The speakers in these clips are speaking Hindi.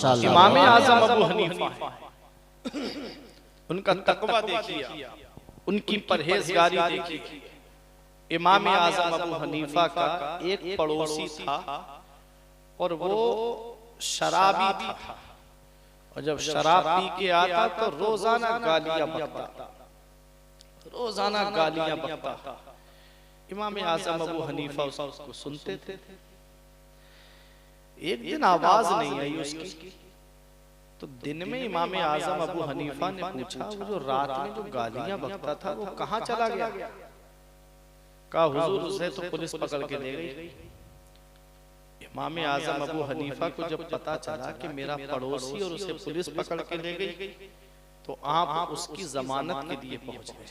माशाअल्लाह। इमाम आजम अबू हनीफा है, उनका तकवा देखिए, उनकी परहेजगारी देखिए। इमाम आजम अबू हनीफा का एक पड़ोसी था और वो शराबी था, और जब शराब पी के आता तो रोजाना गालियां बकता, रोजाना गालियां बकता। इमाम आजम अबू हनीफा उसको सुनते थे। एक दिन आवाज नहीं आई उसकी, तो दिन में इमाम आजम अबू हनीफा ने पूछा, वो जो रात में जो गालियां बकता था वो कहाँ चला गया? कहा हुजूर उसे तो पुलिस पकड़ के ले गई। इमाम आजम अबू हनीफा को जब पता चला कि मेरा पड़ोसी और उसे पुलिस पकड़ के ले गई, तो आप उसकी जमानत के लिए पहुंच गए।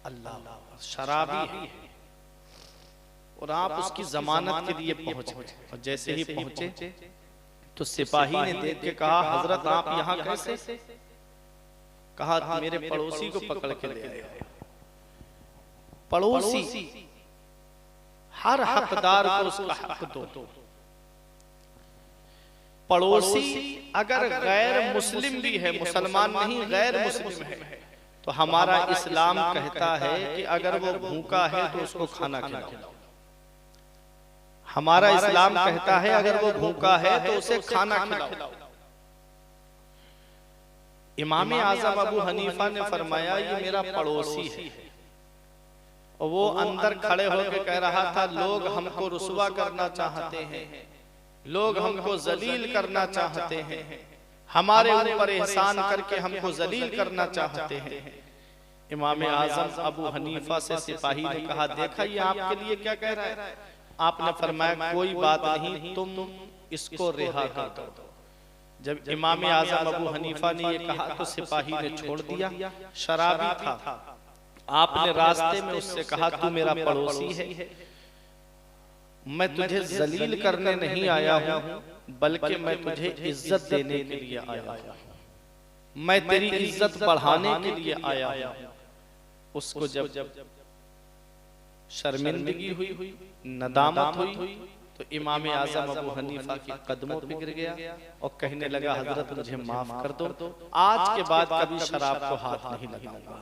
अल्लाह, शराबी है और आप उसकी जमानत के लिए पहुंच गए। और जैसे ही पहुंचे तो सिपाही ने देख के कहा, हजरत आप यहाँ कैसे? कहा मेरे पड़ोसी को पकड़ के ले आए। पड़ोसी, हर हकदार को उसका हक दो। पड़ोसी अगर गैर मुस्लिम भी है, मुसलमान नहीं गैर मुस्लिम है, तो हमारा इस्लाम कहता है कि अगर वो भूखा है तो उसको खाना खिलाओ। हमारा इस्लाम कहता है अगर वो भूखा है तो उसे खाना खिलाओ। इमाम आजम अबू हनीफा ने फरमाया ये मेरा पड़ोसी है, और वो अंदर खड़े होकर कह रहा था, लोग हमको रुसवा करना चाहते हैं, लोग हमको जलील करना चाहते हैं, हमारे ऊपर एहसान करके हमको जलील करना चाहते हैं। इमाम आजम अबू हनीफा से सिपाही ने कहा, देखा ये आपके लिए क्या कह रहा है? आपने फरमाया कोई बात नहीं, तुम इसको रिहा कर दो। जब इमाम आजम अबू हनीफा ने ये कहा तो सिपाही ने छोड़ दिया। शराबी था, आपने रास्ते में उससे कहा तू मेरा पड़ोसी है, मैं तुझे जलील करने नहीं आया हूं, बल्कि मैं तुझे इज्जत देने के लिए आया हूं, मैं तेरी इज्जत बढ़ाने के लिए आया हूं। उसको जब शर्मिंदगी हुई, नदामत हुई, तो इमाम आजम अबू हनीफा के कदमों पे गिर गया और कहने लगा, हजरत मुझे माफ कर दो, आज के बाद कभी शराब को हाथ नहीं लगाऊंगा,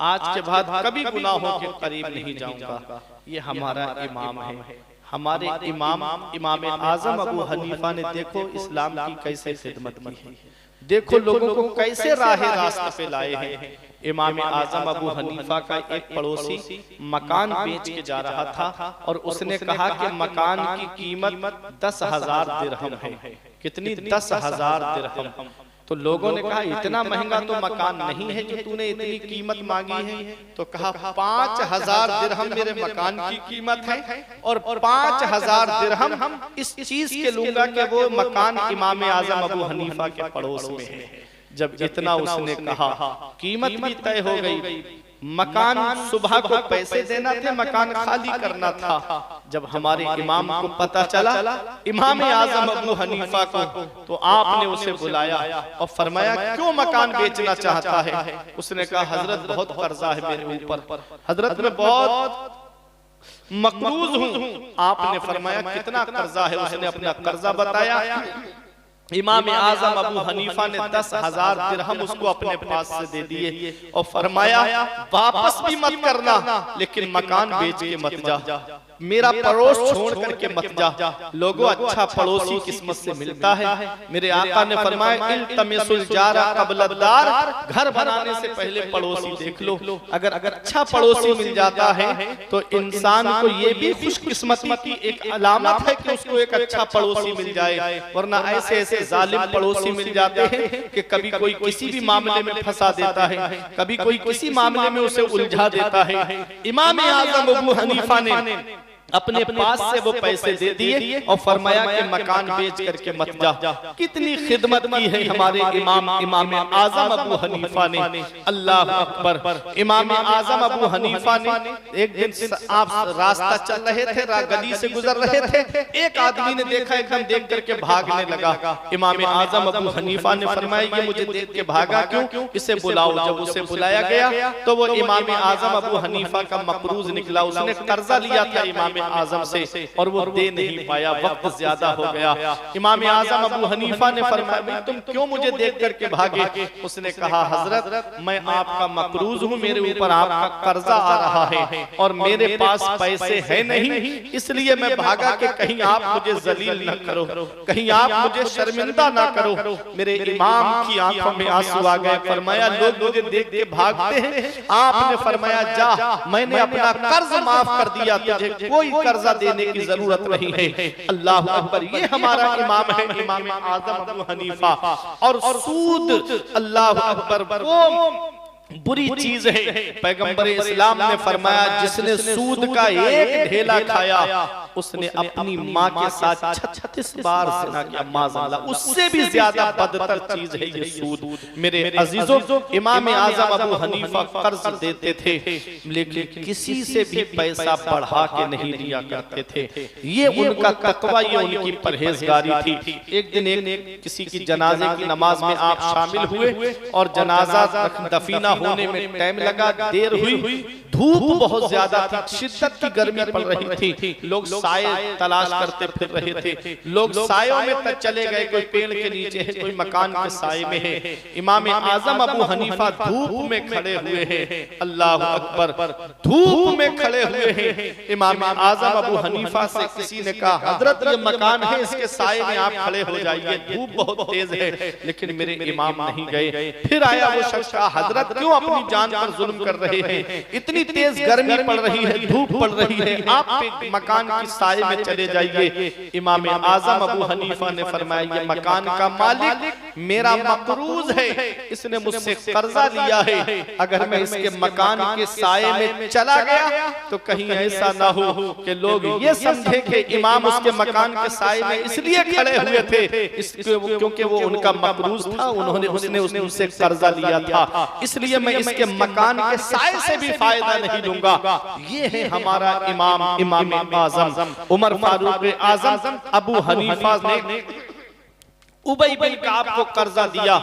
आज के बाद कभी गुनाहों के करीब नहीं जाऊंगा। ये हमारा इमाम है, हमारे इमाम आजम अबू हनीफा ने देखो इस्लाम की कैसे खिदमत की है, देखो लोगों को कैसे राहे रास्ते पे लाए हैं। इमाम आजम अबू हनीफा का एक पड़ोसी मकान बेच के जा रहा था और उसने कहा कि मकान की कीमत 10,000 दिरहम है। कितनी? 10,000 दिरहम। तो लोगों ने कहा इतना महंगा तो मकान नहीं है जो तूने इतनी कीमत मांगी है। तो कहा 5,000 दिरहम मेरे मकान की कीमत है और 5,000 दिरहम इस चीज के लूंगा कि वो मकान इमाम आजम अबू हनीफा के पड़ोस में है। जब इतना उसने कहा, कीमत भी तय हो गई, मकान सुबह को पैसे देना थे, मकान खाली करना था। जब हमारे इमाम को पता चला, इमाम आजम अबू हनीफा को, तो आपने उसे बुलाया और फरमाया क्यों मकान बेचना चाहता है? उसने कहा हजरत बहुत कर्जा है मेरे ऊपर, हजरत मैं बहुत मकरूज हूँ। आपने फरमाया कितना कर्जा है? उसने अपना कर्जा बताया। इमाम आजम अबू हनीफा ने 10,000 दिरहम उसको अपने पास से दे दिए और फरमाया वापस भी मत करना, लेकिन मकान बेच के मत जा, मेरा पड़ोस छोड़ करके मत जा। लोगों, अच्छा पड़ोसी किस्मत से मिलता है। मेरे आका ने फरमाया इल्तमिसुल जारा क़ब्ल दार, घर बनाने से पहले पड़ोसी देख लो। अगर अच्छा पड़ोसी मिल जाता है तो इंसान को ये भी खुशकिस्मती की एक अलामत है कि उसको एक अच्छा पड़ोसी मिल जाए, वरना ऐसे ऐसे जालिम पड़ोसी मिल जाते हैं कि कभी कोई किसी भी मामले में फंसा देता है, कभी कोई किसी मामले में उसे उलझा देता है। इमाम आजम अबू हनीफा ने अपने पास से वो पैसे दे दिए और फरमाया कि मकान बेच करके मत जा। कितनी खिदमत की है हमारे इमाम आजम अबू हनीफा ने। अल्लाह अकबर। इमाम आजम अबू हनीफा ने एक दिन आप रास्ता चल रहे थे, गली से गुजर रहे थे, एक आदमी ने देखा, एकदम देख करके भागने लगा। इमाम आजम अबू हनीफा ने फरमाया ये मुझे देख के भागा क्यों, इसे बुलाओ। जब उसे बुलाया गया तो वो इमाम आजम अबू हनीफा का मकरूज निकला। उसने कर्जा लिया था इमाम आजम से और वो दे नहीं पाया, वक्त ज्यादा हो गया। इमाम आजम अबू हनीफा ने फरमाया तुम क्यों मुझे देख करके भागे? उसने कहा हजरत मैं आपका मकरूज हूँ, मेरे ऊपर आपका कर्जा आ रहा है और मेरे पास पैसे है नहीं, इसलिए मैं भागा कि कहीं आप मुझे जलील न करो, कहीं आप मुझे शर्मिंदा ना करो। मेरे इमाम की आंखों में आंसू आ गए। फरमाया लोग मुझे देख के भागते हैं, आपने फरमाया जा, मैंने अपना कर्ज माफ कर दिया, तुझे कोई कर्जा देने की जरूरत नहीं है। अल्लाह अकबर, ये हमारा इमाम है, इमाम आजम अबू हनीफा। और सूद अल्लाह अकबर वो बुरी चीज है। पैगंबर इस्लाम ने फरमाया जिसने सूद का एक ढेला खाया उसने अपनी माँ के साथ 36 बार ज़िना किया, माज़अल्लाह। उससे भी ज्यादा बदतर चीज है ये सूद। मेरे अजीजों, इमाम आजम अबू हनीफा कर्ज देते थे लेकिन किसी से भी पैसा बढ़ा के नहीं लिया करते थे। ये उनका तकवा, ये उनकी परहेजगारी थी। एक दिन एक किसी की जनाजे की नमाज में आप शामिल हुए और जनाजा दफीना होने में टाइम लगा, देर हुई, धूप बहुत ज्यादा थी, शिद्दत की गर्मी पड़ रही थी, लोग साए तलाश करते फिर रहे थे। लोग सायों में तक चले गए, कोई पेड़ के नीचे है, कोई मकान के साए में है। इमाम आजम अबू हनीफा धूप में खड़े हुए हैं। अल्लाह अकबर, धूप में खड़े हुए हैं। इमाम आजम अबू हनीफा से किसी ने कहा हजरत ये मकान है, इसके साए में आप खड़े हो जाइए, धूप बहुत तेज है। लेकिन मेरे इमाम नहीं गए। फिर आया वो शख्स, कहा हजरत क्यों अपनी जान पर जुल्म कर रहे हैं, इतनी तेज गर्मी पड़ रही है, धूप पड़ रही है, आप मकान की साए में चले जाइए। इमाम आजम अबू हनीफा ने फरमाया ये मकान का मालिक मेरा मकरूज है, इसने मुझसे कर्जा लिया है, अगर मैं इसके मकान के साए में चला गया तो कहीं ऐसा ना हो कि लोग ये समझे कि इमाम उसके मकान के साए में इसलिए खड़े हुए थे क्योंकि वो उनका मकरूज था, उसने उनसे कर्जा लिया था, इसलिए मैं इसके मकान के साए से भी फायदा नहीं लूंगा। ये है हमारा इमाम आजम उमर फारूक आजम अबू हनीफा ने उबई बिन काब को कर्जा दिया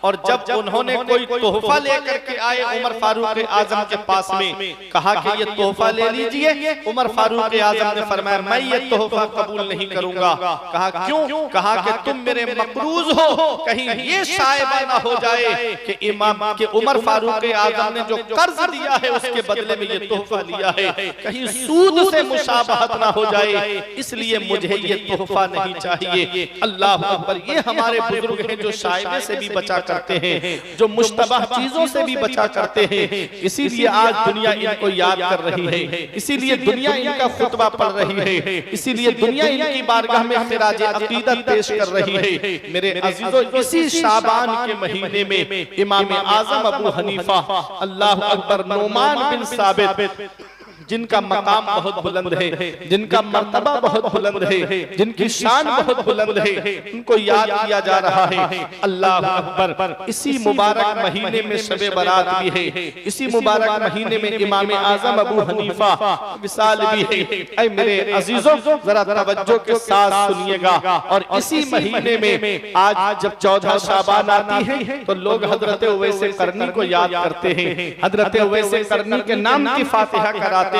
और जब उन्होंने कोई तोहफा लेकर के आए उमर फारूक आजम के पास में, कहा कि ये तोहफा ले लीजिए। उमर फारूक आजम ने फरमाया मैं ये तोहफा कबूल नहीं करूंगा। कहा क्यों? कहा कि तुम मेरे मकरूज हो, कहीं ये शायबा ना हो जाए कि इमाम के उमर फारूक आजम ने जो कर्ज दिया है उसके बदले में ये तोहफा लिया है, कहीं सूद से मुशाबहत ना हो जाए, इसलिए मुझे ये तोहफा नहीं चाहिए। अल्लाह अकबर, ये हमारे बुजुर्ग हैं जो शायबे से भी बचा करते हैं, जो मुश्तबाह चीजों से भी बचा करते हैं, इसीलिए आज दुनिया इनको याद कर रही है, इसीलिए दुनिया इनका खुतबा पढ़ रही है, इसीलिए दुनिया इनकी बारगाह में खिराज अकीदत पेश कर रही है। मेरे अजीजों, इसी शाबान के महीने में इमाम आजम अबू हनीफा अल्लाह अकबर नोमान बिन साबित जिनका मकाम बहुत बुलंद है, जिनका मर्तबा बहुत बुलंद है, जिनकी शान बहुत बुलंद है, उनको याद किया जा रहा है। अल्लाह अकबर, इसी मुबारक महीने में शबे बारात भी है, इसी मुबारक महीने में इमाम आजम अबू हनीफा विसाल भी है। ऐ मेरे अजीजों, जरा तवज्जो के साथ सुनिएगा। और इसी महीने में आज जब 14 शाबान आती है तो लोग हजरत उवैस करनी को याद करते हैं, हजरत उवैस करनी के नाम की फातिहा कराते हैं।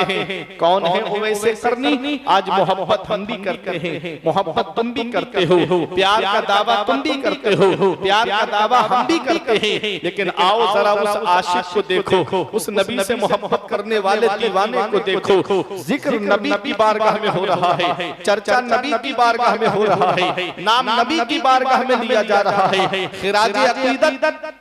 कौन है उवैस करनी? आज मोहब्बत हम भी करते हैं, मोहब्बत तुम भी करते हो, प्यार का दावा तुम भी करते हो, प्यार का दावा हम भी करते हैं, लेकिन आओ जरा उस आशिक को देखो, उस नबी से मोहब्बत करने वाले दीवाने को देखो। जिक्र नबी की बारगाह में हो रहा है, चर्चा नबी की बारगाह में हो रहा है, नाम नबी की बारगाह में लिया जा रहा है। खिराज अकीदत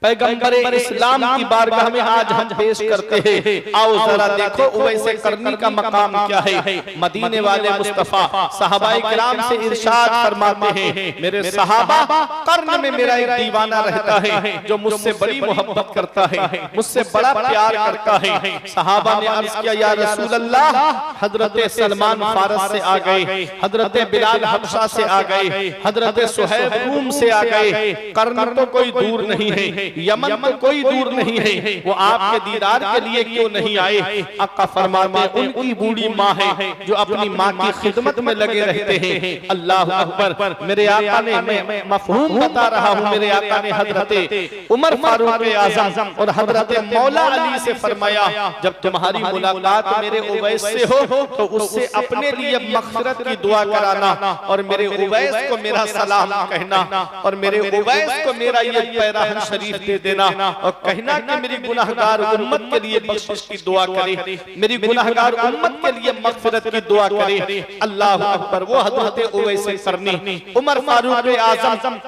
पैगंबर इस्लाम की बारगाह में आज हम पेश करते हैं। आओ जरा देखो उवैस करनी का मकाम क्या है। मदीने वाले मुस्तफा सहाबाए किराम से इरशाद फरमाते हैं, मेरे सहाबा कर्न में मेरा एक दीवाना रहता है जो मुझसे बड़ी मोहब्बत करता है, मुझसे बड़ा प्यार करता है। सहाबा ने अर्ज किया, या रसूल अल्लाह, हजरत सलमान फारस से आ गए, हजरत बिलाल हबशा से आ गए, हजरत सुहैब रूम से आ गए, कर्न तो कोई दूर नहीं है, यमन तो कोई दूर नहीं है, वो आपके दीदार के लिए क्यों नहीं आए? आका फरमाते हैं उनकी बूढ़ी माँ है जो अपनी माँ की खिदमत में लगे रहते हैं। अल्लाह अकबर। मेरे आका ने, मैं मफहूम बता रहा हूँ, मेरे आका ने हजरत उमर फारूक आज़म और हजरत मौला अली से फरमाया, जब तुम्हारी मुलाकात मेरे उवैस से हो तो उससे अपने लिए मग़फ़िरत की दुआ कराना और मेरे उवैस को मेरा सलाम कहना और मेरे उवैस को मेरा ये पैराहन शरीफ दे देना और कहना कि मेरी गुनाहगार उम्मत के लिए बख्शिश की दुआ करे, मेरी गुनाहगार उम्मत के लिए मग़फ़िरत की दुआ करे। अल्लाह अकबर। वो हजरत उवैस करनी उमर फारूक आज़म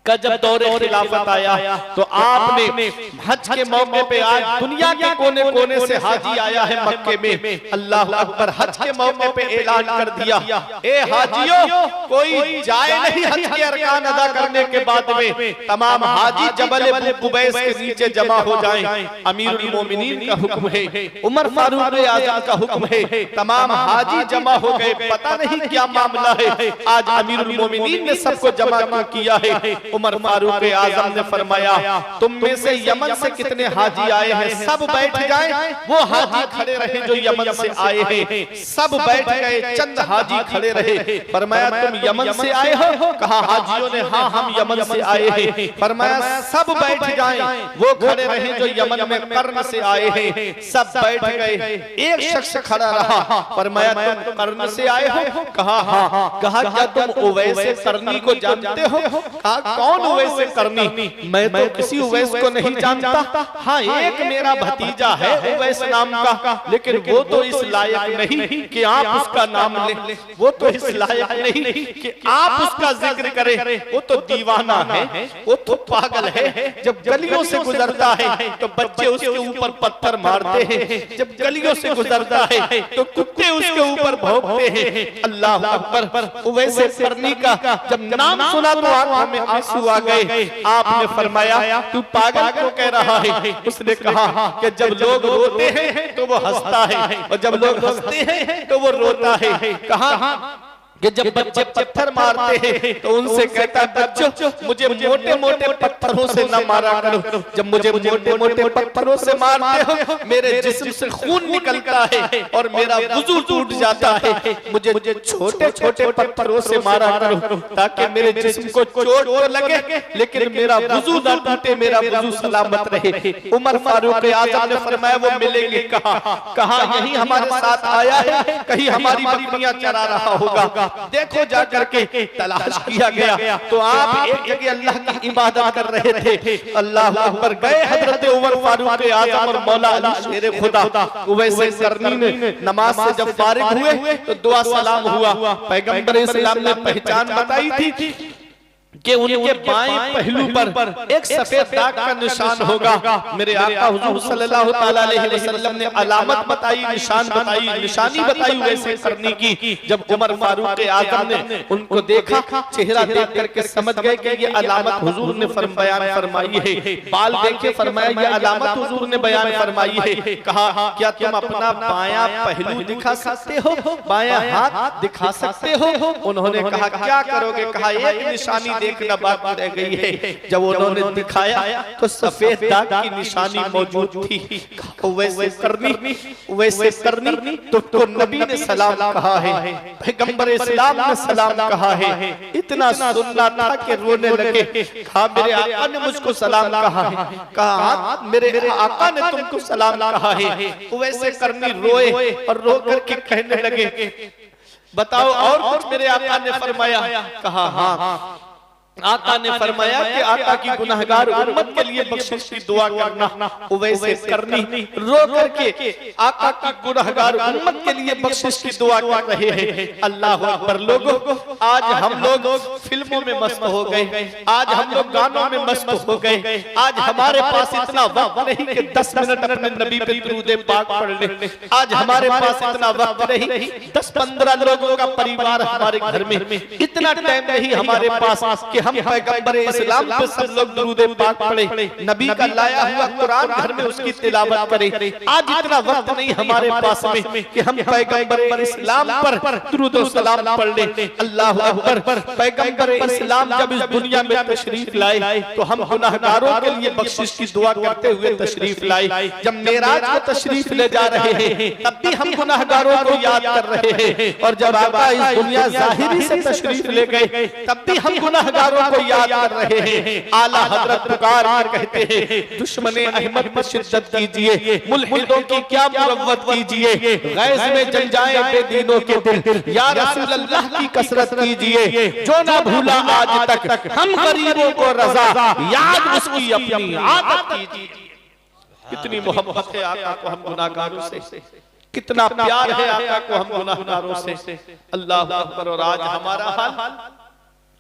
का जब दौरे खिलाफत आया तो आपने हज के मौके पे, आज दुनिया के कोने कोने से हाजी आया है मक्के में, अल्लाह अकबर, हज के मौके पे ऐलान कर दिया, ए हाजियों, कोई जाए नहीं हज के अरकान अदा करने के बाद में, तमाम हाजी जबल कुबैस के नीचे जमा हो जाएं। अमीरुल मोमिनीन का हुक्म है, उमर फारूक आज़म का हुक्म है, तमाम हाजी जमा हो गए। पता नहीं क्या मामला है, आज अमीरुल मोमिनीन ने सबको जमा किया है। उमर फारूक आज़म ने फरमाया, तुम में से यमन से कितने हाजी आए हैं, सब बैठ जाएं। वो हाजी खड़े रहे जो यमन से आए हैं, सब बैठ गए, चंद हाजी खड़े रहे। फरमाया, तुम यमन से आए हो? कहा हाजियों ने, हाँ हम यमन से आए हैं। फरमाया, सब बैठ जाएं। वो खड़े रहे जो यमन में कर्न से आए हैं, सब बैठ गए। एक शख्स खड़ा रहा। फरमाया, तुम कर्न से आए हो? कहा हाँ। कहा, क्या तुम उवैस करनी को जानते हो? कहा, कौन उवैस करनी? मैं तो किसी उवैस को नहीं जानता। हाँ, एक मेरा भतीजा है उवैस नाम का, लेकिन वो तो इस लायक नहीं कि आप उसका नाम लें, वो तो इस लायक नहीं कि आप उसका जिक्र करें। वो तो दीवाना है, वो तो पागल है। जब गलियों से गुजरता है तो बच्चे उसके ऊपर पत्थर मारते हैं, जब गलियों से गुजरता है तो कुत्ते उसके ऊपर भौंकते हैं। अल्लाह अकबर। उवैस करनी का जब नाम सुना तो आंखों में आंसू आ गए। आपने फरमाया, तू पागल क्यों कह रहा है? उसने कहा कि जब लोग रोते हैं तो वो हंसता है और जब लोग हंसते हैं तो वो रोता है। कहा कि जब बच्चे पत्थर मारते हैं तो उनसे कहता है, बच्चों मुझे मोटे मोटे पत्थरों से न मारा करो, जब मुझे मोटे मोटे पत्थरों से मारते हो मेरे जिस्म से खून निकलता है और मेरा वुजू टूट जाता है। मुझे छोटे छोटे पत्थरों से मारा करो ताकि मेरे जिस्म को चोट तो लगे लेकिन मेरा वुजू न टूटे, मेरा वुजू सलामत रहे। उमर फारूक आज़म ने फरमाया, वो मिलेंगे कहा यही हमारे साथ आया है, कहीं हमारी बकरियां चरा रहा होगा, देखो जा करके तलाश किया गया तो आप एक जगह अल्लाह की इबादत कर रहे थे। अल्लाह अकबर। गए हजरत उमर फारूक आज़म और मौला अली शेर खुदा उवैस करनी ने नमाज से जब फारिग हुए तो दुआ सलाम हुआ। पैगंबर इस्लाम ने पहचान बताई थी कि उनके बाएं पहलू पर एक सफेद दाग का निशान होगा। मेरे आका हुजूर सल्लल्लाहु अलैहि वसल्लम ने अलामत बताई, निशान बताई, निशानी बताई वैसे करने की। जब उमर फारूक आज़म ने उनको देखा, चेहरा देख करके समझ गए कि ये अलामत हुजूर ने बयान फरमाई है। बाल देखे, फरमाया ये अलामत हुजूर ने बयान फरमाई है। कहा, क्या तुम अपना बायां पहलू दिखा सकते हो, बायां हाथ दिखा सकते हो? उन्होंने कहा, क्या करोगे? कहा, एक निशानी देखना बात रह गई है। जब उन्होंने दिखाया तो सफेद दाग की निशानी मौजूद थी। वैसे करनी तो नबी ने सलाम कहा है, पैगंबर इस्लाम ने सलाम कहा है। इतना सुनना था कि रोने लगे। कहा, मेरे आका ने मुझको सलाम कहा है। कहा, मेरे आका ने तुमको सलाम कहा है। वैसे करनी रोए और रो करके कहने लगे, बताओ और कुछ मेरे आका ने फरमाया? कहा, हाँ। आका ने फरमाया कि आका की गुनाहगार उम्मत के लिए बख्शिश की दुआ करना। उवैसे करनी रो करके आका की गुनाहगार उम्मत के लिए बख्शिश की दुआ कर रहे हैं। अल्लाह अकबर। लोगों, आज हम लोग फिल्मों में मस्त हो गए, आज हम लोग गानों में मस्त हो गए, आज हमारे पास इतना वक्त नहीं कि 10 मिनट अपने नबी पे दुरूद पाक पढ़ ले। आज हमारे पास इतना वक्त नहीं, 10-15 लोगों का परिवार हमारे घर में, इतना टाइम नहीं हमारे पास कि हम पैगंबर इस्लाम पे सब लोग दुरूद पाक पढ़े, नबी का लाया हुआ कुरान घर में उसकी तिलावत करें। आज इतना वक्त नहीं हमारे पास में कि हम पैगंबर इस्लाम पर दुरूद और सलाम पढ़ लें। अल्लाह अकबर। पैगंबर इस्लाम जब इस दुनिया में तशरीफ लाए तो हम गुनाहगारों के लिए बख्शिश की दुआ करते हुए तशरीफ लाए। जब मेराज को तशरीफ ले जा रहे हैं तब भी हम गुनाहगारों को याद कर रहे हैं, और जब आका इस दुनिया जाहिरी से तशरीफ ले गए तब भी हम गुनाहगारों को याद कर रहे हैं। आला हजरत पुकार कहते हैं, दुश्मने अहमद पर शिद्दत कीजिए, मुल्हिदों की क्या मुरव्वत कीजिए, गैज़ में जल जाए बेदीनों के दिल, या रसूल अल्लाह की कसरत कीजिए, जो ना भूला आज तक हम गरीबों को रज़ा, याद उसकी अपनी आदत कीजिए। कितनी मोहब्बत है आका को हम गुनाहगारों से, कितना प्यार है आका को हम गुनाहगारों से। अल्लाह अकबर। और आज हमारा हाल,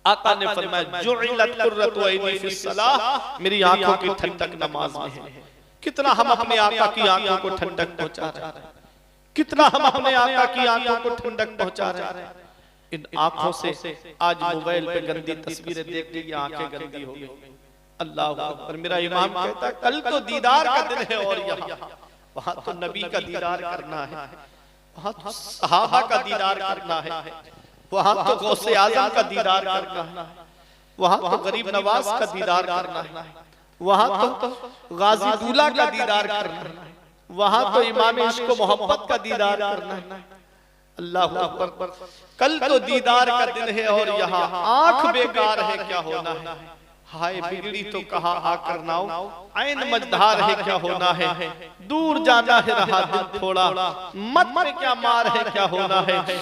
आका ने फरमाया जुइलत कुर्रतु ऐनी फिस्सलाह, मेरी आंखों की ठंडक नमाज में है। कितना हम अपने आका की आंखों को ठंडक पहुंचा रहे हैं, कितना हम अपने आका की आंखों को ठंडक पहुंचा रहे हैं। इन आंखों से आज मोबाइल पे गंदी तस्वीरें देख के आंखें गंदी हो गई। अल्लाह अकबर। मेरा इमाम कहता है कल तो दीदार का दिन है, और यहाँ वहां तो नबी का दीदार करना है, वहां तो सहाबा का दीदार करना है, वहां तो गौसे आजम का दीदार करना है, वहां तो गरीब नवाज का दीदार करना है, वहां तो गाजी दूल्हा का दीदार करना है, वहां तो इमाम इश्क मोहब्बत का दीदार करना है। अल्लाह अकबर। कल तो दीदार का दिन है और यहाँ आंख बेकार है, क्या होना है। हाय बिगड़ी तो कहा आकर नाओ, ऐन मझधार है क्या होना है। दूर जाना है रहा दिन थोड़ा, मत में क्या मार है क्या होना है।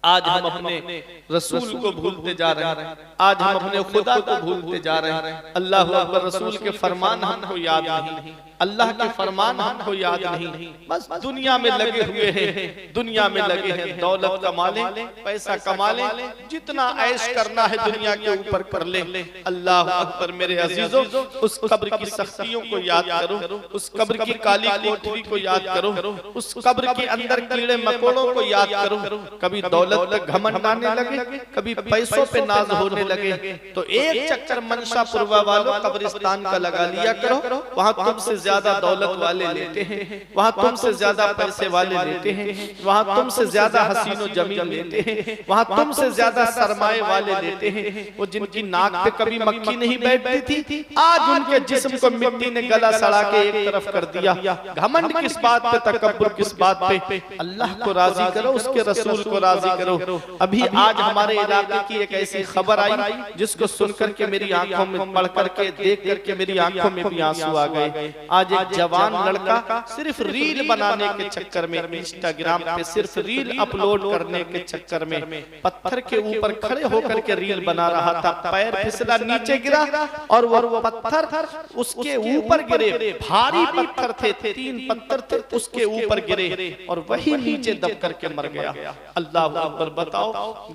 आज हम अपने रसूल को भूलते जा रहे हैं, आज हम अपने खुदा को भूलते जा रहे हैं। अल्लाह अकबर। रसूल के फरमान हमको याद नहीं, अल्लाह के फरमान हमको याद नहीं, बस दुनिया में लगे हुए हैं, दुनिया में लगे हैं। दौलत कमा लें, पैसा कमा लें, जितना ऐश करना है दुनिया के ऊपर कर ले। अल्लाह अकबर। मेरे अजीजों, उस कब्र की सख्तियों को याद करो, उस कब्र की काली कोठरी को याद करो, उस कब्र के अंदर कीड़े मकोड़ों को याद करो। कभी दौलत पे घमंड आने लगे, कभी पैसों पे नाज होने लगे, तो एक चक्कर मनशापुरवा वालों कब्रिस्तान का लगा लिया करो। वहां तुमसे ज्यादा दौलत वाले लेते हैं, वहां तुमसे ज्यादा पैसे वाले लेते हैं, वहां तुमसे ज्यादा हसीनो जमीन लेते हैं, वहां तुमसे ज्यादा सरमाए वाले लेते हैं। वो जिनकी नाक पे कभी मक्खी नहीं बैठती थी, आज उनके जिस्म को मिट्टी ने गला सड़ा के एक तरफ कर दिया। घमंड किस बात पे, तकब्बुर किस बात पे। अल्लाह को राजी करो, उसके रसूल को राजी करो। अभी आज हमारे इलाके की एक ऐसी खबर आई जिसको सुनकर के मेरी आंखों में, पढ़ करके, देख करके मेरी आंखों में भी आंसू आ गए। आज एक जवान लड़का सिर्फ रील बनाने के चक्कर में, इंस्टाग्राम पे सिर्फ रील अपलोड करने के चक्कर में पत्थर के ऊपर खड़े होकर के रील बना रहा था। पैर फिसला, नीचे गिरा और वो पत्थर उसके ऊपर गिरे। भारी पत्थर थे, 3 पत्थर थे, उसके ऊपर गिरे और वही नीचे दब करके मर गया। अल्लाह अकबर। बताओ,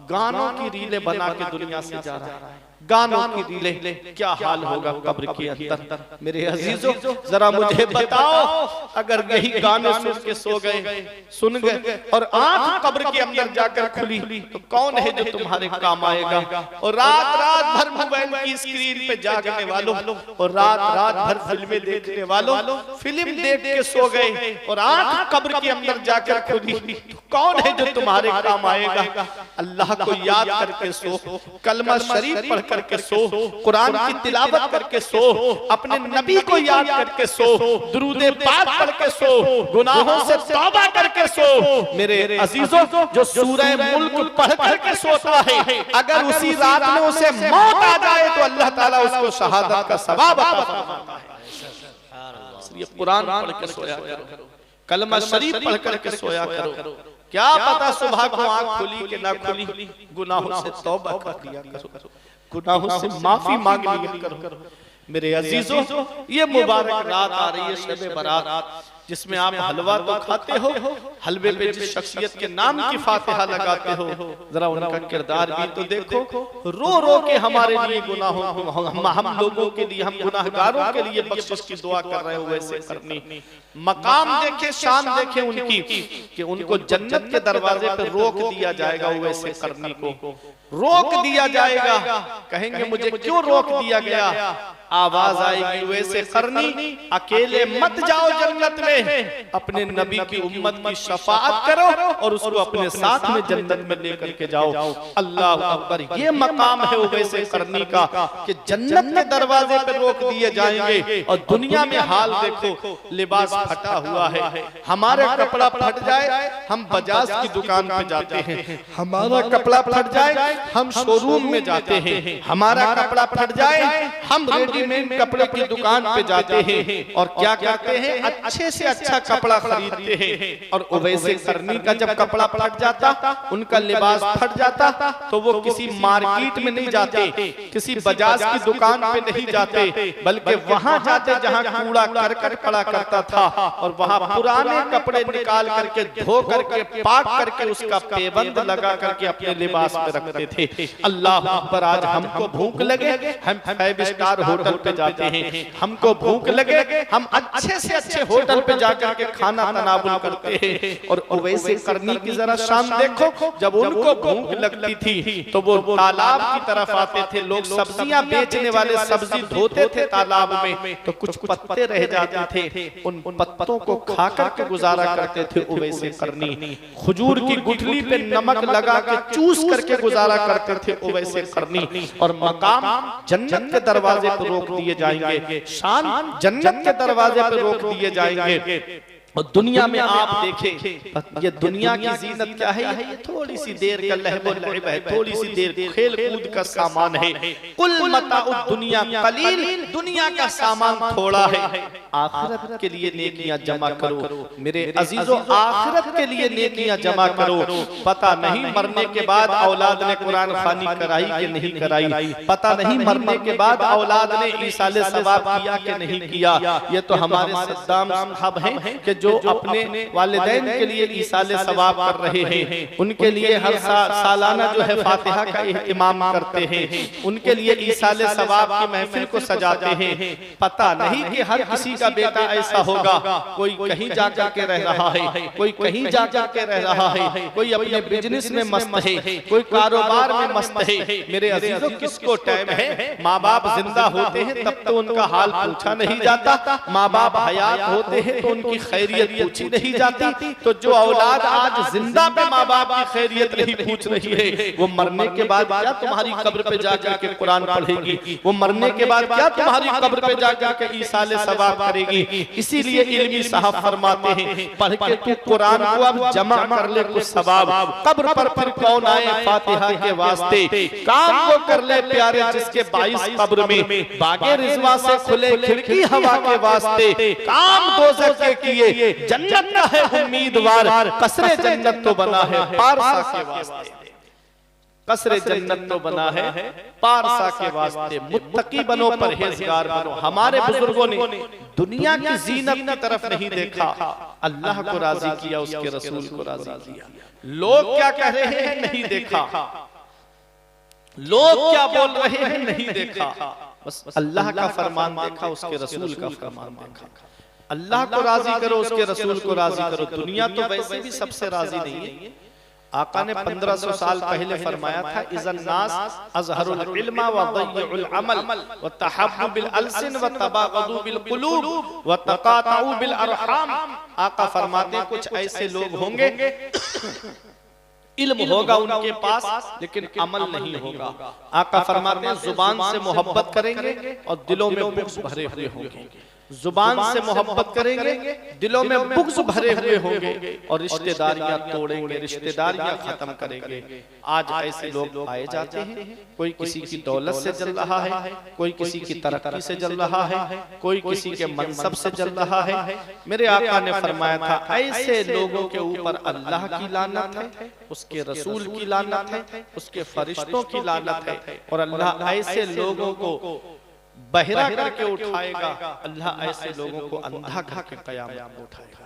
गानों की रीलें बना के दुनिया से जा रहा है, गानों की रीलें, क्या हाल होगा कब्र के अंदर। मेरे अजीजों, जरा मुझे बताओ, अगर यही गाने सुन के सो गए, सुन गए और आंख कब्र के अंदर जाकर खुली, तो कौन है जो तुम्हारे काम आएगा। और रात रात भर मोबाइल की स्क्रीन पे जागने वालों, और रात रात भर फिल्में देखने वालों, फिल्म देख के सो गए और आंख कब्र के अंदर जाकर खुली, तो कौन है जो तुम्हारे काम आएगा। अल्लाह को याद करके सो, कलमा शरीफ पढ़ करके सो, कुरान की तिलावत करके सो, अपने नबी को याद करके सो, दुरूद पाक पढ़ के सो, गुनाहों से तौबा करके सो। मेरे अजीजों, जो सूरह मुल्क पढ़ करके सोता है, अगर उसी रात में उसे मौत आ जाए तो अल्लाह ताला उसको शहादत का सवाब अता फरमाता है। इसलिए कुरान पढ़ के सोया करो, कलमा शरीफ पढ़ करके सोया करो। क्या पता सुबह को आंख खुली कि ना खुली, गुनाहों से तौबा कर लिया करो, गुनाहों से माफी मांग लिया करो। मेरे अजीजों, ये मुबारक रात आ रही है, शब बारात, जिसमें आप हलवा तो खाते हो, हलवे पे जिस शख्सियत के नाम की फातिहा लगाते हो, जरा उनका किरदार भी तो देखो। रो रो के हमारे लिए गुनाहों को, हम लोगों के लिए, हम गुनाहगारों के लिए बख्शिश की दुआ कर रहे हो, वैसे करनी। मकाम देखे, शान देखे उनकी कि उनको जन्नत के दरवाजे पे रोक दिया जाएगा वैसे करने को। रोक दिया जाएगा। कहेंगे मुझे क्यों रोक दिया गया? आवाज आएगी, वैसे करनी अकेले मत जाओ जन्नत में, अपने नबी की उम्मत की शफाअत करो और उसको अपने साथ में जन्नत में लेकर के जाओ। अल्लाह अकबर, ये मकाम है वैसे करनी का कि जन्नत के दरवाजे पे रोक दिए जाएंगे। और दुनिया में हाल देखो, लिबास फटा हुआ है, हमारा कपड़ा फट जाए हम बजाज की दुकान पे जाते हैं, हमारा कपड़ा फट जाए हम शोरूम में जाते हैं, हमारा कपड़ा फट जाए हम रेडीमेड कपड़े की दुकान पे जाते हैं और क्या करते हैं, अच्छे से अच्छा कपड़ा खरीदते हैं। और उवैसे करनी का जब कपड़ा फट जाता, उनका लिबास फट जाता, तो वो किसी मार्केट में नहीं जाते, किसी बजाज की दुकान पे नहीं जाते, बल्कि वहां जाते जहां कूड़ा करकट पड़ा करता था और वहां पुराने कपड़े निकाल करके धो करके पाक करके उसका पेबंद लगा करके अपने लिबास में रखते थे। अल्लाह अकबर, आज हमको भूख लगे हम 5 स्टार होटल पे जाते हैं, हमको भूख लगे हम अच्छे से अच्छे होटल पे जाकर के खाना तनावुल करते हैं। और वैसे करनी की जरा शान देखो, जब उनको भूख लगती थी तो वो तालाब की तरफ आते थे, लोग सब्जियां बेचने वाले सब्जी धोते थे तालाब में, तो कुछ पत्ते रह जाते थे, उन पत्तों को खा करके गुजारा करते थे वैसे करनी। खजूर की गुठली पे नमक लगा के चूस करके गुजारा करते थे वैसे करनी। और मकाम जन्नत के दरवाजे पर रोक दिए जाएंगे, शान जन्नत के दरवाजे पर रोक दिए जाएंगे। और दुनिया में आप देखें, ये दुनिया की जीनत क्या है, ये थोड़ी सी देर का लहव लइब है, थोड़ी सी देर खेल कूद का सामान है। कुल मताउ दुनिया कलील, दुनिया का सामान थोड़ा है, आखिरत के लिए नेकियां जमा करो मेरे अजीजों, आखिरत के लिए नेकियां जमा करो। पता नहीं मरने के बाद औलाद ने कुरान खानी कराई कि नहीं कराई, पता नहीं मरने के बाद औलाद ने ईसाले सवाब किया कि नहीं किया। ये तो हमारे सद्दाम साहब हैं कि जो अपने वालिदैन के लिए ईसाले सवाब कर रहे हैं, उनके लिए हर सालाना जो है फातिहा का इहतिमाम करते हैं, उनके लिए ईसाले सवाब की महफिल को सजाते हैं। पता नहीं कि हर किसी का बेटा ऐसा होगा, कोई कहीं जाकर के रह रहा है, कोई कहीं जाकर के रह रहा है, कोई अपने बिजनेस में मस्त है, कोई कारोबार में मस्त है। मेरे अजीजों, किसको टाइम है? माँ बाप जिंदा होते हैं तब तो उनका हाल पूछा नहीं जाता, माँ बाप हयात होते हैं तो उनकी खैरियत पूछी नहीं जाती। तो जो औलाद आज जिंदा पे माँ बाप की खैरियत नहीं पूछ रही है, वो मरने के बाद क्या तुम्हारी कब्र पे जाकर के कुरान पढ़ेगी? वो मरने के बाद क्या तुम्हारी कब्र पे जाकर के ईसाले सवाब करेगी? इसीलिए इल्मी साहब फरमाते हैं, पढ़ के तू कुरान को अब जमा कर ले कुछ सवाब, कब्र पर फिर कौन आए फातिहा के वास्ते। काम वो कर ले प्यारे जिसके 22 कब्र में बागे रिजवा से खुले खिड़की हवा के वास्ते, काम दोज़ख के किए जन्नत का है उम्मीदवार, कसरे जन्नत तो बना है पारसा के वास्ते, कसरे जन्नत तो बना है पारसा के वास्ते। मुत्तकी बनो, परहेजगार बनो। हमारे बुजुर्गों ने दुनिया की जीनत की तरफ नहीं देखा, अल्लाह को राजी किया, उसके रसूल को राजी किया। लोग क्या कह रहे हैं नहीं देखा, लोग क्या बोल रहे हैं नहीं देखा, बस अल्लाह का फरमान देखा, उसके रसूल का फरमान देखा। अल्लाह को राजी करो, उसके रसूल को राजी करो। दुनिया तो वैसे भी सबसे राजी नहीं है। आका ने 1500 साल पहले फरमाया था, इज़न नास अज़हरुल इल्मा व दय्युल अमल व तहब्बु बिल अलसिन व तबागदु बिल कुलूब व तकातउ बिल अरहाम। आका फरमाते कुछ ऐसे लोग होंगे, इल्म होगा उनके पास लेकिन अमल नहीं होगा। आका फरमाते जुबान से मोहब्बत करेंगे और दिलों में बुग़्ज़ भरे हुए होंगे, जुबान से मोहब्बत करेंगे, दिलों में बुग़्ज़ भरे हुए होंगे और रिश्तेदारियां तोड़ेंगे, रिश्तेदारियां खत्म करेंगे। आज ऐसे लोग पाए जाते हैं, कोई किसी की दौलत से जल रहा है, कोई किसी की तरक्की से जल रहा है, कोई किसी के मनसब से जल रहा है। मेरे आका ने फरमाया था, ऐसे लोगों के ऊपर अल्लाह की लानत है, उसके रसूल की लानत है, उसके फरिश्तों की लानत है। और अल्लाह ऐसे लोगों को बहिरा करके उठाएगा, अल्लाह ऐसे लोगों को अंधा करके क़यामत में उठाएगा।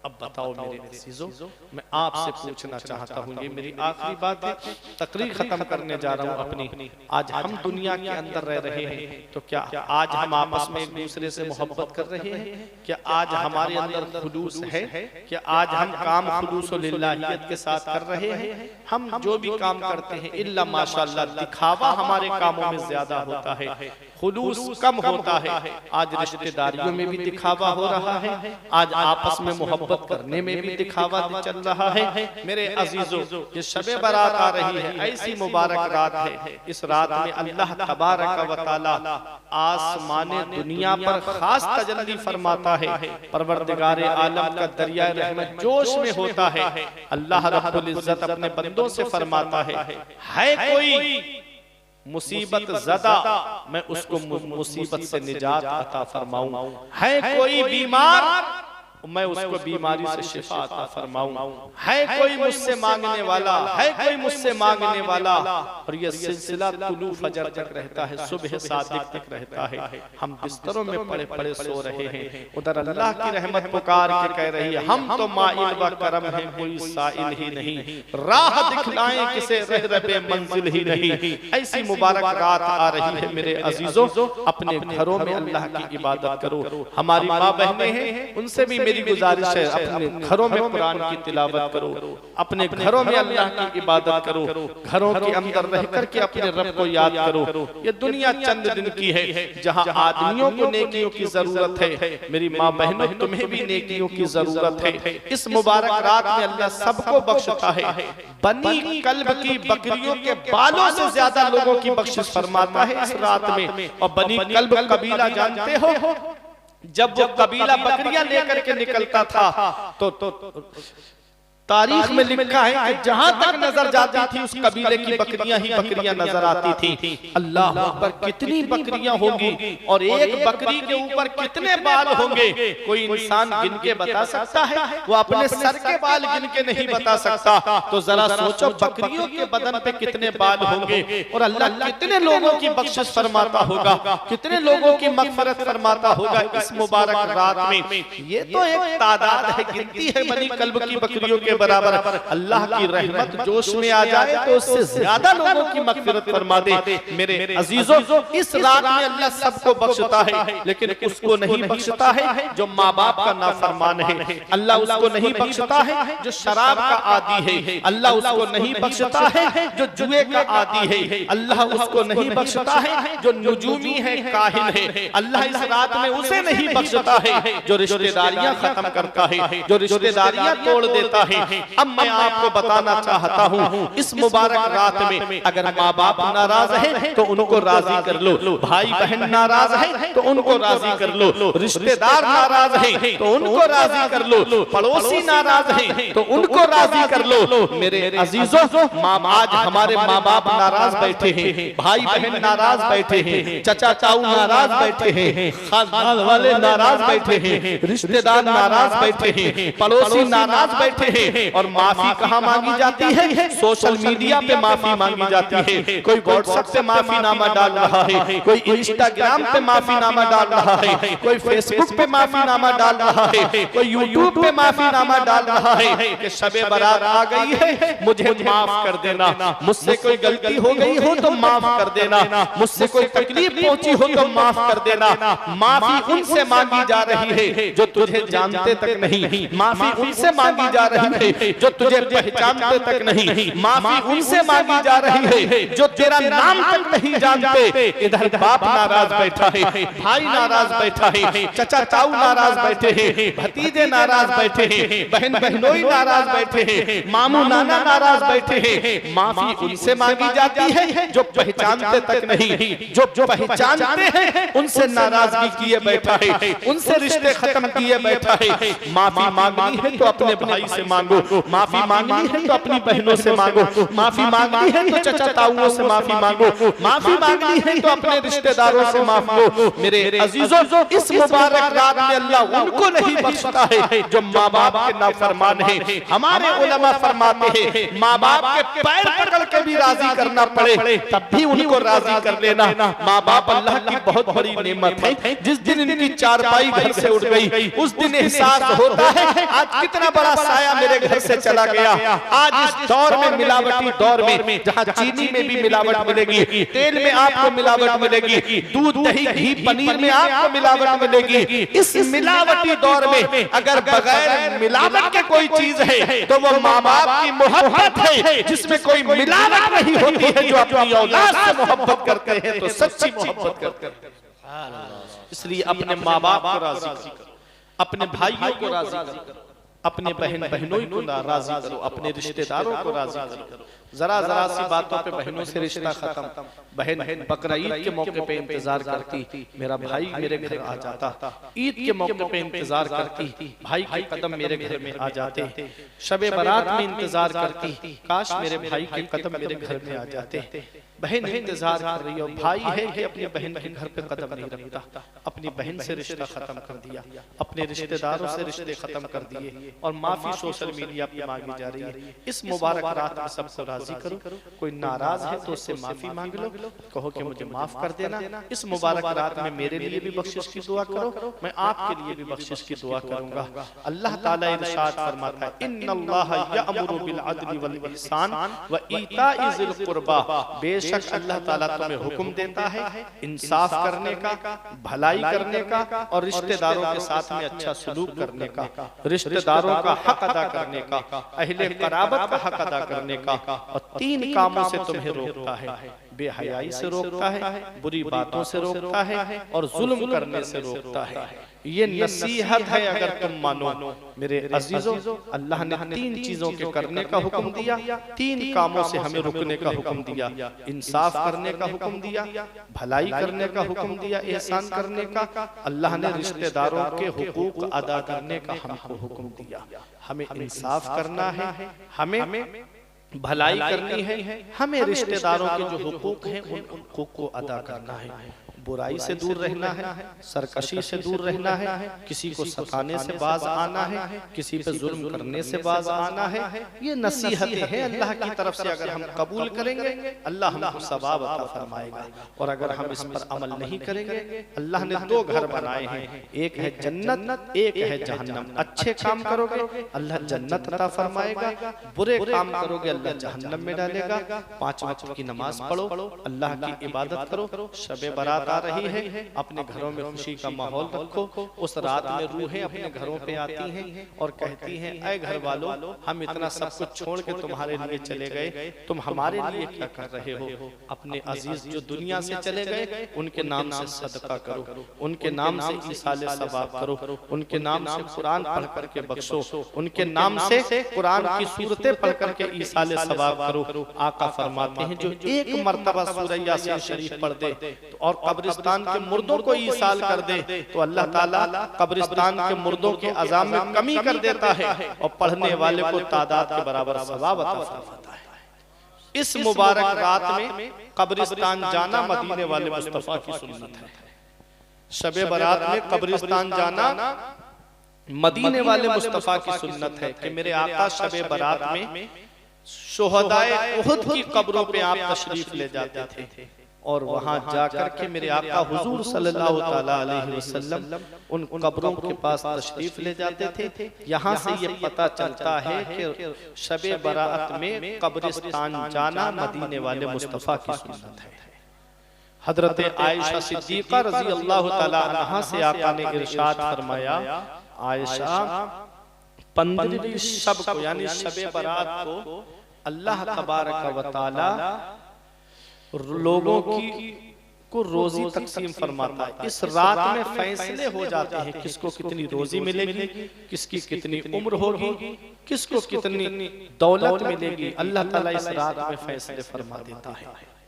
अब बताओ मेरे अजीजों, मैं आपसे पूछना चाहता हूँ, ये मेरी आखिरी बात है, तकरीर खत्म करने जा रहा हूँ अपनी। आज हम दुनिया के अंदर रह रहे हैं, तो क्या आज हम आपस में एक दूसरे से मोहब्बत कर रहे हैं? क्या आज हमारे अंदर खुलूस है? क्या आज हम काम खुलूस व लिल्लाहियत के साथ कर रहे हैं? हम जो भी काम करते हैं इल्ला माशाअल्लाह दिखावा हमारे कामों में ज्यादा होता है, खुलूस कम होता है। आज रिश्तेदारियों में भी दिखावा हो रहा है, आज आपस में मोहब्बत करने में भी दिखावा चल रहा है। मेरे अजीजों, ये शबे बारात आ रही है, ऐसी मुबारक रात है। इस रात में अल्लाह तबारक व तआला आसमाने दुनिया पर खास तजल्ली फरमाता है। परवरदिगार आलम का दरिया रहमत जोश में होता है। अल्लाह रब्बुल इज्जत अपने बंदों से फरमाता है कोई मुसीबत ज़दा, मैं उसको मुसीबत से निजात अता फरमाऊं। है कोई बीमार, मैं उसको बीमारी से शिफा अता फरमाऊं। है कोई मुझसे मांगने वाला, है कोई मुझसे मांगने वाला। और ये सिलसिला तुलू फजर तक रहता है, सुबह सादिक तक रहता है। हम बिस्तरों में पड़े पड़े सो रहे हैं, उधर अल्लाह की रहमत पुकार के कह रही है, हम तो माइल व करम है, कोई साइल ही नहीं, राह दिखलाएं किसे रहरबे मंजिल ही नहीं। ऐसी मुबारक रात आ रही है मेरे अजीजों, अपने घरों में अल्लाह की इबादत करो। हमारी माँ बहनें हैं, उनसे भी मेरी गुजारिश है, अपने घरों में कुरान की तिलावत करो, अपने घरों में अल्लाह की इबादत करो, घरों के अंदर रह करके अपने रब को याद करो। ये दुनिया चंद दिन की है, जहां आदमियों को नेकियों की जरूरत है। मेरी माँ बहनों, तुम्हें भी नेकियों की जरूरत है। इस मुबारक रात में अल्लाह सबको बख्शता है। बनी कल्ब की बकरियों के बालों से ज्यादा लोगों की बख्शिश फरमाता है इस रात में। और बनी कल्ब कबीला जानते हो, जब वो कबीला बकरियां लेकर के निकलता था तो तारीख में लिखा है कि जहां तक नजर जाती थी उस कबीले की बकरियां ही बकरियां नजर आती थी। अल्लाह अकबर, कितनी बकरियां होंगी और एक बकरी के ऊपर कितने बाल होंगे, कोई इंसान गिन के बता सकता है? वो अपने सर के बाल गिन के नहीं बता सकता। तो जरा सोचो बकरियों के बदन पे कितने बाल होंगे और अल्लाह कितने लोगों की बख्शिश फरमाता होगा, कितने लोगों की मगफरत फरमाता होगा इस मुबारक रात में। ये तो एक तादाद है, गिनती है बनी कल्ब की बकरियों के बराबर। अल्लाह की रहमत जोश में आ जाए तो उससे ज्यादा लोगों की मगफिरत फरमा दे। मेरे अजीजों, इस रात में अल्लाह सबको बख्शता है, लेकिन उसको नहीं बख्शता है जो माँ बाप का नाफरमान है। अल्लाह उसको नहीं बख्शता है जो शराब का आदी है। अल्लाह उसको नहीं बख्शता है जो जुए का आदी है। अल्लाह उसको नहीं बख्शता है जो नुजूमी है, काहिन है। अल्लाह इस रात में उसे नहीं बख्शता है जो रिश्तेदारियां खत्म करता है, जो रिश्तेदारियां तोड़ देता है। अब मैं आपको बताना चाहता हूँ, इस मुबारक रात में अगर माँ बाप नाराज है तो उनको राजी कर लो, भाई बहन नाराज है तो उनको राजी कर लो, रिश्तेदार नाराज है तो उनको राजी कर लो, पड़ोसी नाराज है तो उनको राजी कर लो। मेरे अजीजों, आज हमारे माँ बाप नाराज बैठे हैं, भाई बहन नाराज बैठे हैं, चचा चाऊ नाराज बैठे हैं, खानदान वाले नाराज बैठे हैं, रिश्तेदार नाराज बैठे हैं, पड़ोसी नाराज बैठे हैं। और माफी कहाँ मांगी जाती है? सोशल मीडिया पे माफी मांगी जाती है। कोई व्हाट्सएप पे माफीनामा डाल रहा है, कोई इंस्टाग्राम पे माफीनामा डाल रहा है, कोई फेसबुक पे माफीनामा डाल रहा है, कोई यूट्यूब पे माफीनामा डाल रहा है कि शबे बारात आ गई है, मुझे माफ कर देना, मुझसे कोई गलती हो गई हो तो माफ कर देना, मुझसे कोई तकलीफ पहुंची हो तो माफ कर देना। माफी उनसे मांगी जा रही है जो तुझे जानते तक नहीं, माफी उनसे मांगी जा रही है जो तुझे पहचानते तक नहीं, माफी उनसे मांगी जा रही है जो तेरा नाम तक नहीं जानते। इधर बाप नाराज बैठा है, भाई नाराज बैठा है, चचा चाऊ नाराज बैठे हैं, भतीजे नाराज बैठे हैं, बहन बहनोई नाराज बैठे हैं, मामू नाना नाराज बैठे हैं। माफी उनसे मांगी जाती है जो पहचानते तक नहीं, जो पहचानते हैं उनसे नाराजगी किए बैठा है, उनसे रिश्ते खत्म किए बैठा है। माफी मांगनी है तो अपने भाई से मांगो, मांगो, माफी मांगनी है तो अपनी बहनों से मांगो, माफी मांगनी है तो चचा ताऊओं से माफी मांगो, माफी मांगनी है तो अपने रिश्तेदारों से माफ लो। मेरे अजीजों, इस मुबारक रात में अल्लाह उनको नहीं बख्शता है जो माँ बाप के नाफरमान है। हमारे उलमा फरमाते हैं माँ बाप के पैर पकड़ के भी राजी करना पड़े तब भी उनको राजी कर लेना। माँ बाप अल्लाह की बहुत बड़ी नेमत है। जिस दिन इनकी चारपाई घर से उठ गई उस दिन एहसास होता है आज कितना बड़ा साया मेरे घर से चला गया। आज इस दौर में, मिलावटी दौर में, जहाँ चीनी में भी मिलावट मिलेगी, तेल में आपको मिलावट मिलेगी, दूध दही घी पनीर में आपको मिलावट मिलेगी, इस मिलावटी दौर में अगर बगैर मिलावट के कोई चीज है तो वो माँ बाप की मोहब्बत है, जिसमें कोई मिलावट नहीं होती है। जो अपनी औलाद से मोहब्बत करते हैं तो सच्ची मोहब्बत करते हैं। इसलिए अपने माँ बाप को राजी करो, अपने भाइयों को राजी करो, अपने बहनों को राजी करो, अपने रिश्तेदारों को राजी करो। जरा जरा सी बातों पे बहनों से रिश्ता खत्म। बहन बकरा ईद के मौके पे इंतजार करती, मेरा भाई मेरे घर आ जाता। ईद के मौके पे इंतजार करती, भाई के कदम मेरे घर में आ जाते। शबे बारात में इंतजार करती, काश मेरे भाई के कदम मेरे घर में आ जाते। बहन इंतजार कर रही हो, भाई है कि अपनी बहन के घर पे कदम नहीं रखता, अपनी बहन से रिश्ता खत्म कर दिया, अपने रिश्तेदारों से रिश्ते खत्म कर दिए और माफी सोशल मीडिया पे मांगी जा रही है। इस मुबारक रात में सबको राजी करो। कोई नाराज है तो उससे माफी मांग लो, कहो कि मुझे माफ कर देना। इस मुबारक रात में मेरे लिए भी बख्शिश की दुआ करो, मैं आपके लिए भी बख्शिश की दुआ करूंगा। अल्लाह ताला इरशाद फरमाता है, इन्नल्लाह यअमुरु बिल अदली वल इहसान व ईताइ ज़िल कुर्बा। बेशक अल्लाह ताला तुम्हें हुक्म देता है इंसाफ करने का, भलाई करने का और रिश्तेदारों के साथ में अच्छा सलूक करने का, रिश्तेदारों का हक अदा करने का, अहले क़राबत का हक अदा करने का। और 3 कामों से तुम्हें रोकता है, बेहयाई से रोकता है, बुरी बातों से रोकता है और जुल्म करने से रोकता है। ये नसीहत है अगर तुम मानो। मेरे अजीजों, अल्लाह ने 3 चीजों के करने का हुक्म दिया, 3 कामों से हमें रुकने का हुक्म दिया। इंसाफ करने का हुक्म दिया, भलाई करने का हुक्म दिया, एहसान करने का। अल्लाह ने रिश्तेदारों के हुकूक अदा करने का हमको हुक्म दिया। हमें इंसाफ करना है, हमें भलाई करनी है, हमें रिश्तेदारों के जो हुकूक हैं उन हुकूक को अदा करना है। बुराई से दूर रहना है, सरकशी से दूर रहना है, किसी को सताने से बाज आना है, किसी पे जुल्म करने से बाज आना है। ये नसीहतें हैं अल्लाह की तरफ से। अगर हम कबूल करेंगे अल्लाह हमको सवाब अता फरमाएगा, और अगर हम इस पर अमल नहीं करेंगे, अल्लाह ने 2 घर बनाए हैं, एक है जन्नत, एक है जहन्नम। अच्छे काम करोगे अल्लाह जन्नत अता फरमाएगा, बुरे काम करोगे अल्लाह जहन्नम में डालेगा। 5 वक्त की नमाज पढ़ो, अल्लाह की इबादत करो। शबे बारात आ रही है, अपने घरों में खुशी का माहौल रखो। उस रात में रूहें अपने घरों पे आती हैं और कहती हैं, ऐ घर वालों, हम इतना सब कुछ छोड़ के तुम्हारे लिए चले गए, तुम हमारे लिए क्या कर रहे हो? अपने अजीज जो दुनिया से चले गए उनके नाम से सदका करो, उनके नाम से ईसाले सवाब करो, उनके नाम से कुरान पढ़ करके बख्शो, उनके नाम से कुरान की सूरतें पढ़ करके ईसाले सवाब करो। आका फरमाते हैं जो एक मर्तबा सूरह यासीन शरीफ पढ़ दे और कब्रिस्तान के मुर्दों को ईसाल कर दे तो अल्लाह ताला कब्रिस्तान के मुर्दों के अज़ाब में कमी कर देता है और पढ़ने वाले को तादाद के बराबर सवाब अता फरमाता है। इस मुबारक रात में कब्रिस्तान जाना मदीने वाले मुस्तफा की सुन्नत है। शबे बारात में कब्रिस्तान जाना मदीने वाले मुस्तफा की सुन्नत है कि मेरे आका शबे बारात में शुहदाए उहुद की कब्रों पे आप तशरीफ ले जाते थे और वहां जाकर के मेरे आका हुजूर सल्लल्लाहु ताला अलैहि वसल्लम उन कब्रों के पास तशरीफ ले जाते थे। यहाँ से ये पता चलता है कि शबे बारात में कब्रिस्तान जाना मदीने वाले मुस्तफा की सुन्नत है। हजरत आयशा सिद्दीका रजी अल्लाह ताला अन्हा से आका ने इरशाद फरमाया, आयशा 15वीं शब को यानी शबे बारात को अल्लाह तबारक व तआला लोगों की को रोजी तकसीम फरमाता है। इस रात में फैसले हो जाते हैं किसको कितनी रोजी मिलेगी, किसकी कितनी उम्र होगी, किसको कितनी दौलत मिलेगी। अल्लाह ताला इस रात में फैसले फरमा देता है।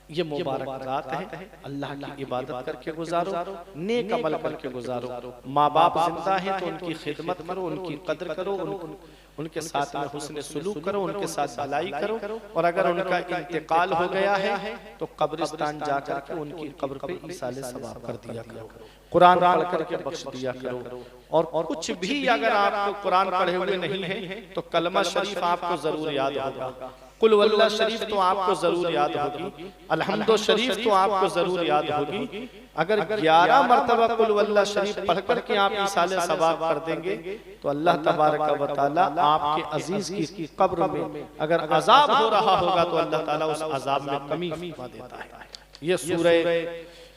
ये मुबारक रात है, अल्लाह की इबादत करके गुजारो, नेक अमल करके गुजारो। माँ बाप जिंदा हैं तो उनकी खिदमत करो, उनकी कद्र करो, उनके साथ में हुस्न सुलूक करो, उनके साथ भलाई करो। और अगर उनका इंतकाल हो गया है तो कब्रिस्तान जाकर के उनकी कब्र पे इसाले सवाब कर दिया करो, कुरान पढ़ करके बख्श दिया करो। और कुछ भी अगर आपको कुरान पढ़े हुए नहीं है तो कलमा शरीफ आपको जरूर याद होगा, कुल वल्लाह शरीफ तो आपको जरूर याद होगी, अल्हम्दु शरीफ तो आपको जरूर याद होगी। अगर 11 मरतबा कुल वल्लाह शरीफ पढ़ करके आप इसाले सवाब कर देंगे तो अल्लाह तबारक व तआला आपके अजीज की कब्र में अगर अजाब हो रहा होगा तो अल्लाह ताला उस अजाब में कमी फरमा देता है। ये सूरह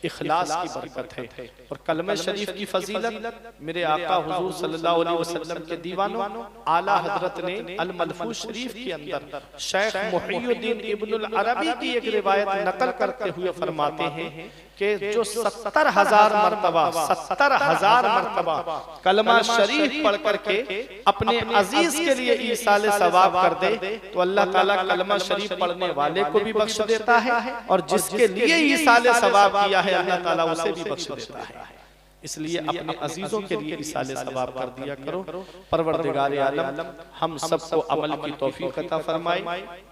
इखलास की बरकत है। और कलमा शरीफ की फजीलत मेरे आका हुजूर सल्लल्लाहु अलैहि वसल्लम के दीवानों आला हजरत ने अल मलफूज शरीफ के अंदर शेख मुहियुद्दीन इब्नुल अरबी की एक रिवायत नकल करते हुए फरमाते हैं कि जो 70,000 मरतबा कलमा शरीफ पढ़ करके अपने अजीज के लिए ईसाले सवाब कर दे तो अल्लाह ताला कलमा शरीफ पढ़ने वाले को भी बख्श देता है और जिसके लिए ईसाले सवाब किया है अल्लाह ताला उसे भी बख्श देता है। इसलिए अपने अजीजों के लिए इसाले सवाब कर दिया करो। परवरदिगार आलम हम सबको अमल की तौफीक अता फरमाए,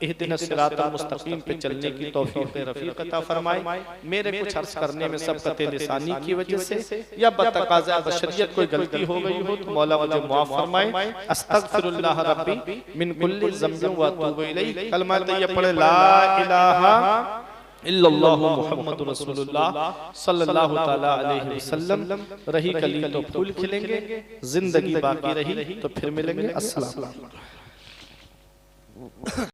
इहदिनस सिरातल मुस्तकीम पे चलने की तौफीक रफीक अता फरमाए। मेरे कुछ अर्ज करने में सबकत लिसानी की वजह से या बतकाज़ा बशरियत कोई गलती हो गई हो तो मौला मुझे माफ फरमाए। अस्तगफिरुल्लाह रब्बी मिन कुल्लि ज़ंबिन व अतूबु इलैहि। कलमा तैयब पढ़े ला इलाहा इल्लल्लाहु मुहम्मदुर रसूलुल्लाह सल्लल्लाहु तआला अलैहि वसल्लम। रही कली तो फूल खिलेंगे, जिंदगी बाकी रही तो फिर मिलेंगे। अस्सलाम वालेकुम।